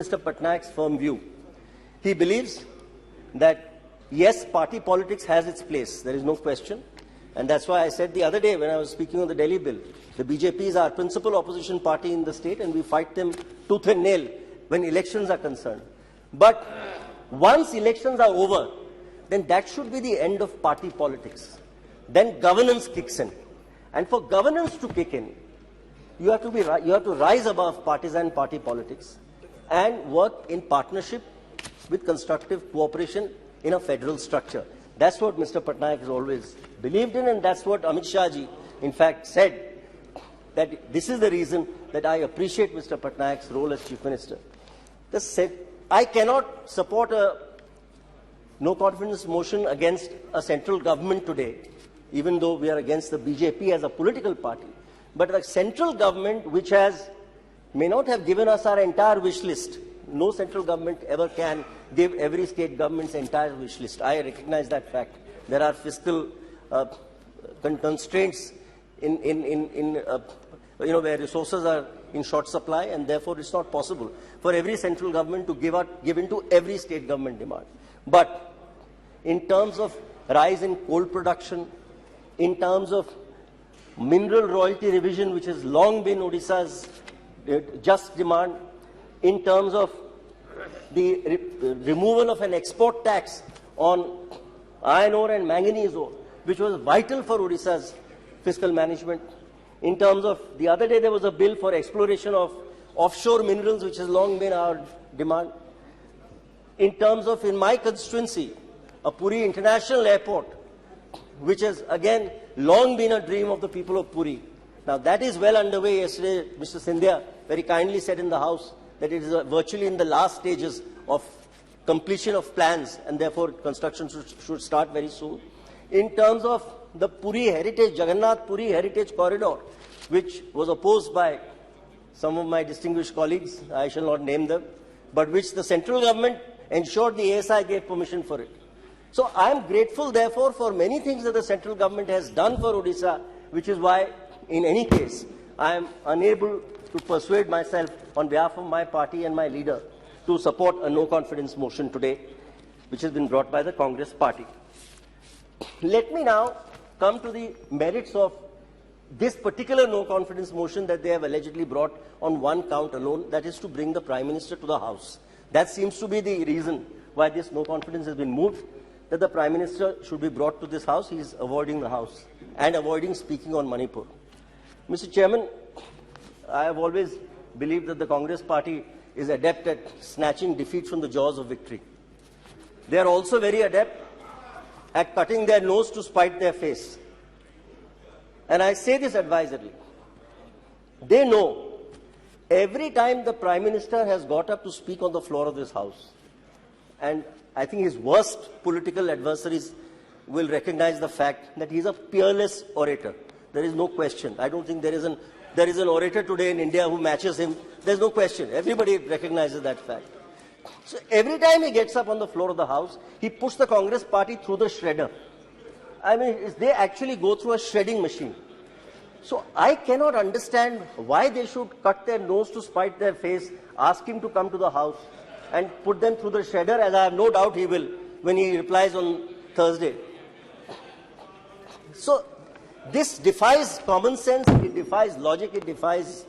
Mr. Patnaik's firm view. He believes that, yes, party politics has its place. There is no question. And that's why I said the other day when I was speaking on the Delhi bill, the BJP is our principal opposition party in the state and we fight them tooth and nail when elections are concerned. But once elections are over, then that should be the end of party politics. Then governance kicks in. And for governance to kick in, you have to rise above partisan party politics and work in partnership with constructive cooperation in a federal structure. That's what Mr. Patnaik has always believed in, and that's what Amit Shah ji, in fact, said, that this is the reason that I appreciate Mr. Patnaik's role as Chief Minister. I cannot support a no-confidence motion against a central government today, even though we are against the BJP as a political party. But a central government which may not have given us our entire wish list. No central government ever can give every state government's entire wish list. I recognize that fact. There are fiscal constraints where resources are in short supply, and therefore it's not possible for every central government to give into every state government demand. But in terms of rise in coal production, in terms of mineral royalty revision, which has long been Odisha's just demand, in terms of the removal of an export tax on iron ore and manganese ore, which was vital for Odisha's fiscal management. In terms of, the other day there was a bill for exploration of offshore minerals, which has long been our demand. In terms of, in my constituency, a Puri International Airport, which has again long been a dream of the people of Puri. Now that is well underway. Yesterday, Mr. Sindhya very kindly said in the House that it is virtually in the last stages of completion of plans, and therefore construction should start very soon. In terms of the Puri Heritage, Jagannath Puri Heritage Corridor, which was opposed by some of my distinguished colleagues, I shall not name them, but which the central government ensured the ASI gave permission for it. So I am grateful, therefore, for many things that the central government has done for Odisha, which is why, in any case, I am unable to persuade myself on behalf of my party and my leader to support a no-confidence motion today, which has been brought by the Congress party. Let me now come to the merits of this particular no-confidence motion that they have allegedly brought on one count alone, that is to bring the Prime Minister to the House. That seems to be the reason why this no-confidence has been moved, that the Prime Minister should be brought to this House. He is avoiding the House and avoiding speaking on Manipur. Mr. Chairman, I have always believed that the Congress party is adept at snatching defeat from the jaws of victory. They are also very adept at cutting their nose to spite their face. And I say this advisedly. They know every time the Prime Minister has got up to speak on the floor of this House, and I think his worst political adversaries will recognize the fact that he is a peerless orator. There is no question. I don't think there is an orator today in India who matches him. There's no question. Everybody recognizes that fact. So every time he gets up on the floor of the House, he puts the Congress party through the shredder. I mean, they actually go through a shredding machine. So I cannot understand why they should cut their nose to spite their face, ask him to come to the House and put them through the shredder, as I have no doubt he will when he replies on Thursday. So this defies common sense, it defies logic, it defies